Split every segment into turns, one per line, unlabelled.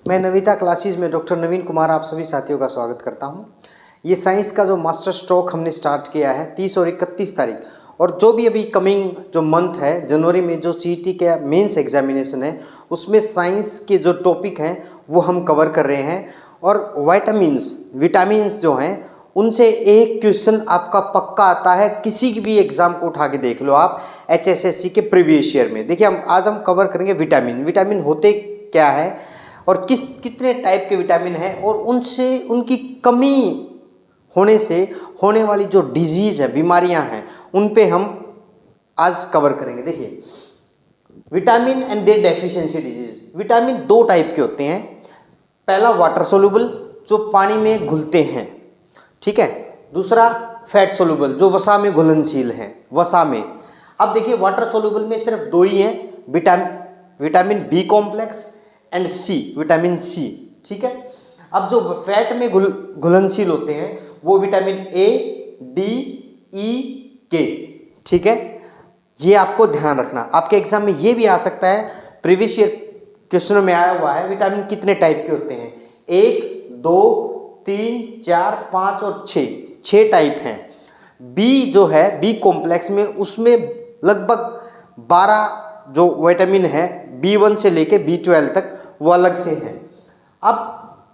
मैं नविता क्लासेस में डॉक्टर नवीन कुमार आप सभी साथियों का स्वागत करता हूं। ये साइंस का जो मास्टर स्ट्रोक हमने स्टार्ट किया है 30 और 31 तारीख, और जो भी अभी कमिंग जो मंथ है जनवरी में जो सीईटी के मेंस एग्जामिनेशन है उसमें साइंस के जो टॉपिक हैं वो हम कवर कर रहे हैं। और विटामिन्स जो हैं उनसे एक क्वेश्चन आपका पक्का आता है, किसी भी एग्जाम को उठा के देख लो आप HSSC के प्रीवियस ईयर में। देखिए आज हम कवर करेंगे विटामिन होते क्या है और कितने टाइप के विटामिन हैं और उनसे उनकी कमी होने से होने वाली जो डिजीज़ है, बीमारियां हैं, उन पे हम आज कवर करेंगे। देखिए vitamin and their deficiency disease. Vitamin दो टाइप के होते हैं। पहला वाटर सोल्यूबल जो पानी में घुलते हैं, ठीक है। दूसरा फैट सोल्यूबल जो वसा में घुलनशील हैं, वसा में। अब देखिए वाटर सोल्यूबल में सिर्फ दो ही हैं, vitamin B complex and C, vitamin C, ठीक है। अब जो फैट में घुलनशील होते हैं वो विटामिन ए, डी, ई, के, ठीक है। ये आपको ध्यान रखना, आपके एग्जाम में ये भी आ सकता है, प्रीवियस ईयर क्वेश्चनों में आया हुआ है विटामिन कितने टाइप के होते हैं। 1, 2, 3, 4, 5 और 6 टाइप हैं। बी जो है बी कॉम्प्लेक्स में, उसमें लगभग 12 जो विटामिन है B1 से लेके B12 तक वो अलग से हैं। अब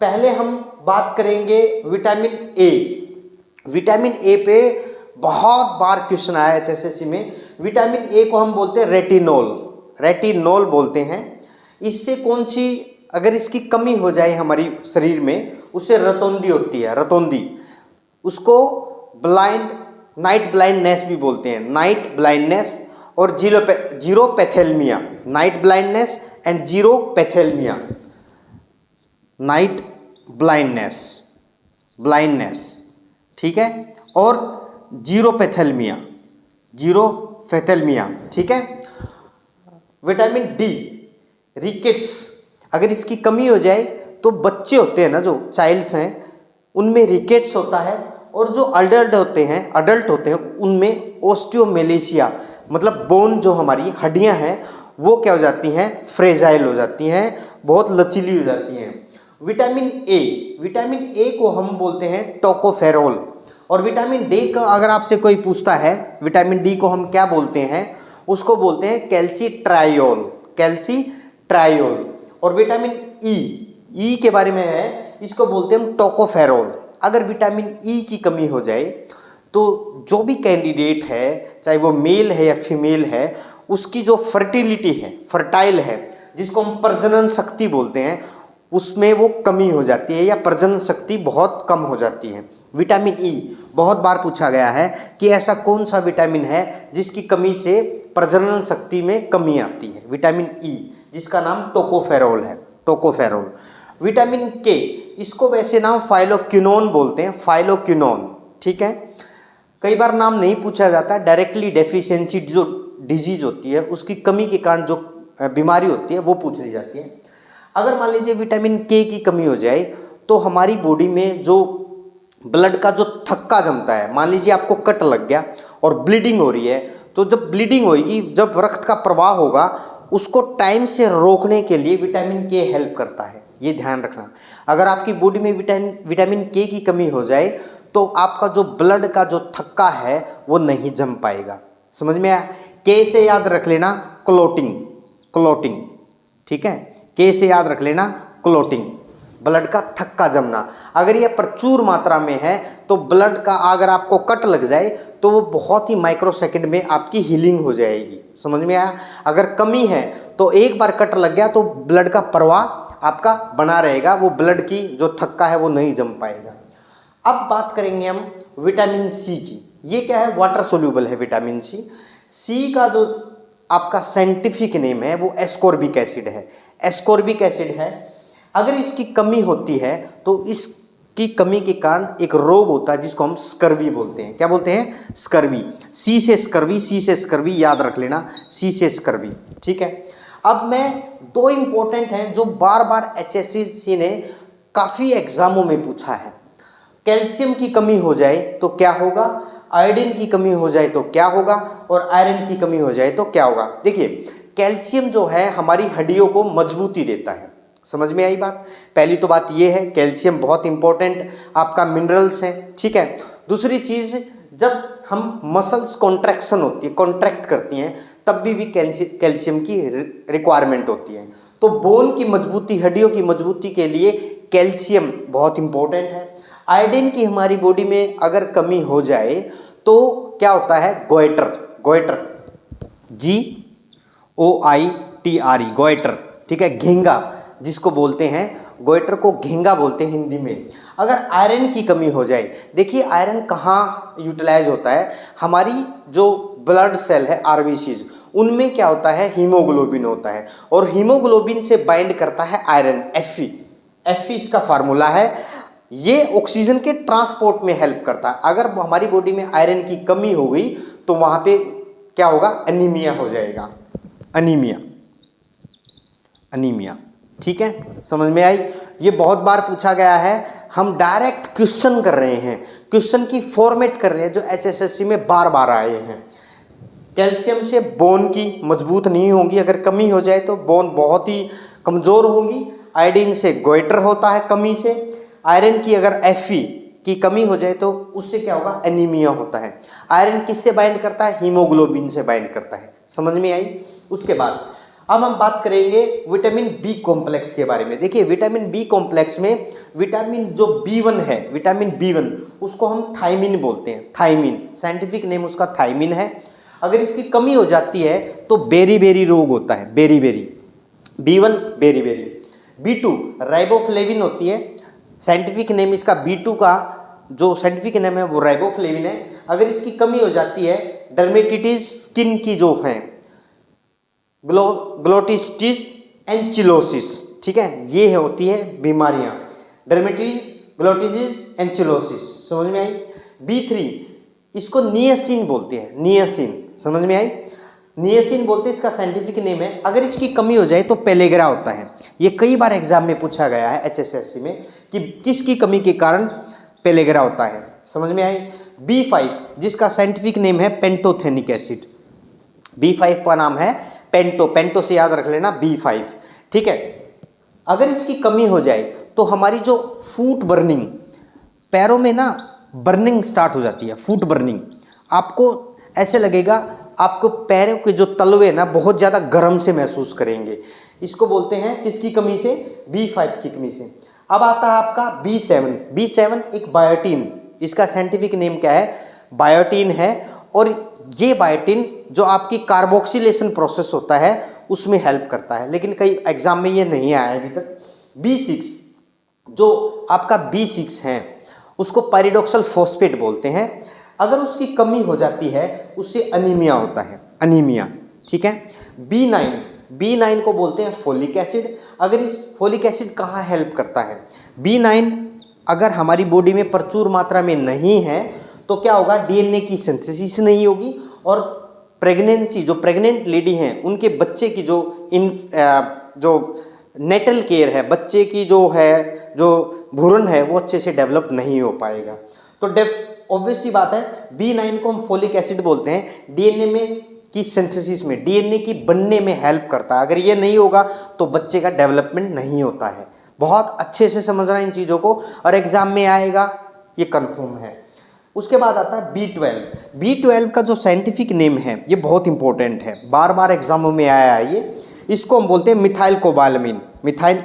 पहले हम बात करेंगे विटामिन ए। विटामिन ए पे बहुत बार क्वेश्चन आया HSSC में। विटामिन ए को हम बोलते हैं रेटिनोल बोलते हैं। इससे कौन सी, अगर इसकी कमी हो जाए हमारी शरीर में, उससे रतौंधी होती है, रतौंधी। उसको नाइट ब्लाइंडनेस भी बोलते हैं, नाइट ब्लाइंडनेस और xerophthalmia, night blindness and xerophthalmia, night blindness, ठीक है, और जीरोपैथेल्मिया, ठीक है। विटामिन डी, रिकेट्स, अगर इसकी कमी हो जाए तो बच्चे होते हैं ना, जो चाइल्ड्स हैं, उनमें रिकेट्स होता है। और जो अडल्ट होते हैं उनमें ओस्टियोमेलेशिया, मतलब बोन जो हमारी हड्डियां हैं वो क्या हो जाती हैं, फ्रेजाइल हो जाती हैं, बहुत लचीली हो जाती हैं। विटामिन ए को हम बोलते हैं टोकोफेरोल। और विटामिन डी का अगर आपसे कोई पूछता है विटामिन डी को हम क्या बोलते हैं, उसको बोलते हैं कैल्सीट्रायोल। और विटामिन ई के बारे में है, इसको बोलते हैं हम टोकोफेरोल। अगर विटामिन ई की कमी हो जाए तो जो भी कैंडिडेट है, चाहे वो मेल है या फीमेल है, उसकी जो फर्टाइल है, जिसको हम प्रजनन शक्ति बोलते हैं, उसमें वो कमी हो जाती है या प्रजनन शक्ति बहुत कम हो जाती है। विटामिन ई बहुत बार पूछा गया है कि ऐसा कौन सा विटामिन है जिसकी कमी से प्रजनन शक्ति में कमी आती है। विटामिन ई, जिसका नाम टोकोफेरोल। विटामिन के, इसको वैसे नाम फाइलोक्विनोन बोलते हैं, ठीक है। कई बार नाम नहीं पूछा जाता, डायरेक्टली डेफिशिएंसी जो डिजीज होती है उसकी कमी के कारण जो बीमारी होती है वो पूछ ली जाती है। अगर मान लीजिए विटामिन के की कमी हो जाए तो हमारी बॉडी में जो ब्लड का जो थक्का जमता है, मान लीजिए आपको कट लग गया और ब्लीडिंग हो रही है, तो जब ब्लीडिंग होगी, जब रक्त का प्रवाह होगा, उसको टाइम से रोकने के लिए विटामिन के हेल्प करता है। ये ध्यान रखना। अगर आपकी बॉडी में विटामिन के की कमी हो जाए तो आपका जो ब्लड का जो थक्का है वो नहीं जम पाएगा। समझ में आया? के से याद रख लेना क्लोटिंग, ठीक है। के से याद रख लेना क्लोटिंग, ब्लड का थक्का जमना। अगर ये प्रचुर मात्रा में है तो ब्लड का, अगर आपको कट लग जाए तो वो बहुत ही माइक्रो सेकंड में आपकी हीलिंग हो जाएगी। समझ में आया? अगर कमी है तो एक बार कट लग गया तो ब्लड का प्रवाह आपका बना रहेगा, वो ब्लड की जो थक्का है वो नहीं जम पाएगा। अब बात करेंगे हम विटामिन सी की। ये क्या है? वाटर सोल्यूबल है विटामिन सी। सी का जो आपका साइंटिफिक नेम है वो एस्कॉर्बिक एसिड है। अगर इसकी कमी होती है तो इसकी कमी के कारण एक रोग होता है जिसको हम स्कर्वी बोलते हैं। क्या बोलते हैं? स्कर्वी। सी से स्कर्वी याद रख लेना, सी से स्कर्वी, ठीक है। अब मैं दो इंपॉर्टेंट हैं जो बार बार HSSC ने काफ़ी एग्जामों में पूछा है। कैल्शियम की कमी हो जाए तो क्या होगा, आयोडीन की कमी हो जाए तो क्या होगा, और आयरन की कमी हो जाए तो क्या होगा। देखिए कैल्शियम जो है हमारी हड्डियों को मजबूती देता है, समझ में आई बात? पहली तो बात ये है, कैल्शियम बहुत इंपॉर्टेंट आपका मिनरल्स है, ठीक है। दूसरी चीज, जब हम मसल्स कॉन्ट्रैक्शन होती है, कॉन्ट्रैक्ट करती हैं, तब भी कैल्शियम की रिक्वायरमेंट होती है। तो बोन की मजबूती, हड्डियों की मजबूती के लिए कैल्शियम बहुत इंपॉर्टेंट है। आयोडीन की हमारी बॉडी में अगर कमी हो जाए तो क्या होता है, गोइटर, गोइटर GOITRE, गोइटर, ठीक है, घेंगा जिसको बोलते हैं, गोइटर को घेंगा बोलते हैं हिंदी में। अगर आयरन की कमी हो जाए, देखिए आयरन कहाँ यूटिलाइज होता है, हमारी जो ब्लड सेल है आरबीसीज, उनमें क्या होता है, हीमोग्लोबिन होता है, और हीमोग्लोबिन से बाइंड करता है आयरन, Fe इसका फार्मूला है। ये ऑक्सीजन के ट्रांसपोर्ट में हेल्प करता है। अगर हमारी बॉडी में आयरन की कमी हो गई तो वहां पे क्या होगा, अनीमिया हो जाएगा, अनीमिया, अनीमिया, ठीक है, समझ में आई? ये बहुत बार पूछा गया है, हम डायरेक्ट क्वेश्चन कर रहे हैं, क्वेश्चन की फॉर्मेट कर रहे हैं जो HSSC में बार बार आए हैं। कैल्शियम से बोन की मजबूत नहीं होगी, अगर कमी हो जाए तो बोन बहुत ही कमजोर होगी। आयोडीन से गोइटर होता है कमी से। आयरन की अगर Fe की कमी हो जाए तो उससे क्या होगा, एनीमिया होता है। आयरन किससे बाइंड करता है, हीमोग्लोबिन से बाइंड करता है। समझ में आई? उसके बाद अब हम बात करेंगे विटामिन बी कॉम्प्लेक्स के बारे में। देखिए विटामिन बी कॉम्प्लेक्स में विटामिन जो B1 है, विटामिन B1, उसको हम थायमिन बोलते हैं, थायमिन, साइंटिफिक नेम उसका थायमिन है। अगर इसकी कमी हो जाती है तो बेरी रोग होता है, berry, B1 berry. B2 riboflavin होती है, साइंटिफिक नेम इसका B2 का जो साइंटिफिक नेम है वो राइबोफ्लेविन है। अगर इसकी कमी हो जाती है, डर्मेटिटिस स्किन की जो है, ग्लोटिस्टिस एंचिलोसिस, ठीक है, ये होती है बीमारियां, डर्मेटिटिस, ग्लोटिस्टिस एंचिलोसिस, समझ में आई? B3 इसको नियासिन बोलते हैं, नियासिन, समझ में आई? नियासिन बोलते हैं, इसका साइंटिफिक नेम है। अगर इसकी कमी हो जाए तो पेलेग्रा होता है। ये कई बार एग्जाम में पूछा गया है HSSC में कि किसकी कमी के कारण पेलेग्रा होता है, समझ में आई? B5 जिसका साइंटिफिक नेम है पेंटोथेनिक एसिड, B5 का नाम है पेंटो से याद रख लेना, B5, ठीक है। अगर इसकी कमी हो जाए तो हमारी जो फूट बर्निंग, पैरों में ना बर्निंग स्टार्ट हो जाती है, फूट बर्निंग, आपको ऐसे लगेगा आपको पैरों के जो तलवे ना बहुत ज़्यादा गर्म से महसूस करेंगे। इसको बोलते हैं किसकी कमी से, B5 की कमी से। अब आता है आपका B7 एक बायोटीन, इसका साइंटिफिक नेम क्या है, बायोटीन है। और ये बायोटीन जो आपकी कार्बोक्सिलेशन प्रोसेस होता है उसमें हेल्प करता है, लेकिन कई एग्जाम में ये नहीं आया अभी तक। B6 जो आपका B6 है उसको पायरिडोक्सल फॉस्फेट बोलते हैं। अगर उसकी कमी हो जाती है उससे अनीमिया होता है, अनीमिया, ठीक है। B9 को बोलते हैं फोलिक एसिड। अगर इस फोलिक एसिड कहाँ हेल्प करता है, B9 अगर हमारी बॉडी में प्रचुर मात्रा में नहीं है तो क्या होगा, DNA की सिंथेसिस नहीं होगी, और प्रेगनेंसी, जो प्रेग्नेंट लेडी हैं उनके बच्चे की जो नेटल केयर है, बच्चे की जो भ्रूण है वो अच्छे से डेवलप नहीं हो पाएगा। तो ऑब्वियस सी बात है, B9 को हम फोलिक एसिड बोलते हैं, DNA में की सिंथेसिस में, DNA की बनने में हेल्प करता है। अगर ये नहीं होगा तो बच्चे का डेवलपमेंट नहीं होता है। बहुत अच्छे से समझना इन चीज़ों को, और एग्जाम में आएगा, ये कंफर्म है। उसके बाद आता है B12 का जो साइंटिफिक नेम है ये बहुत इंपॉर्टेंट है, बार बार एग्जामों में आया है ये। इसको हम बोलते हैं मिथाइल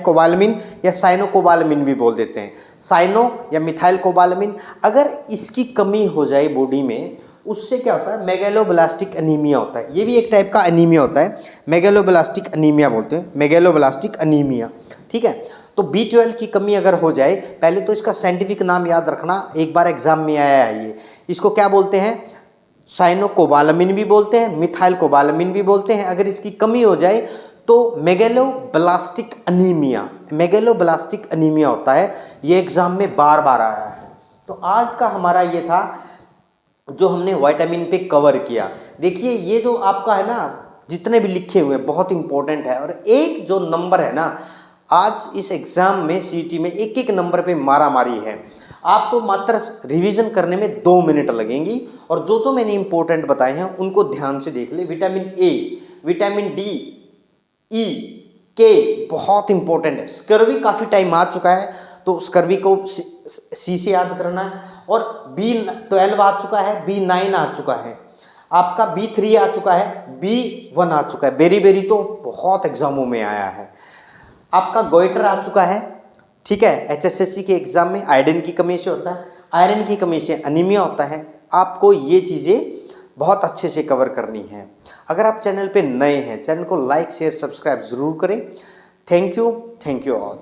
कोबालमिन या साइनोकोबालमिन भी बोल देते हैं, साइनो या मिथाइल कोबालमिन। अगर इसकी कमी हो जाए बॉडी में, उससे क्या होता है, मेगेलोब्लास्टिक अनीमिया होता है। ये भी एक टाइप का अनीमिया होता है, मेगेलोब्लास्टिक अनीमिया बोलते हैं, मेगेलोब्लास्टिक अनीमिया, ठीक है। तो B12 की कमी अगर हो जाए, पहले तो इसका साइंटिफिक नाम याद रखना, एक बार एग्जाम में आया है ये। इसको क्या बोलते हैं, साइनोकोबालमिन भी बोलते हैं, मिथाइल कोबालमिन भी बोलते हैं। अगर इसकी कमी हो जाए तो मेगेलोब्लास्टिक अनीमिया होता है। ये एग्जाम में बार बार आया है। तो आज का हमारा ये था जो हमने विटामिन पे कवर किया। देखिए ये जो आपका है ना, जितने भी लिखे हुए बहुत इंपॉर्टेंट है, और एक जो नंबर है ना, आज इस एग्जाम में CT में एक नंबर पे मारामारी है। आपको मात्र रिवीजन करने में 2 मिनट लगेंगी, और जो मैंने इंपॉर्टेंट बताए हैं उनको ध्यान से देख ले। Vitamin A, vitamin D, E, के बहुत इंपॉर्टेंट है। स्कर्वी काफ़ी टाइम आ चुका है, तो स्कर्वी को सी से याद करना है। और B12 आ चुका है, B9 आ चुका है, आपका B3 आ चुका है, B1 आ चुका है। बेरी तो बहुत एग्जामों में आया है। आपका गोइटर आ चुका है, ठीक है। HSSC के एग्जाम में आयरन की कमी से होता है, आयरन की कमी से अनीमिया होता है। आपको ये चीज़ें बहुत अच्छे से कवर करनी है। अगर आप चैनल पे नए हैं, चैनल को लाइक शेयर सब्सक्राइब ज़रूर करें। Thank you all.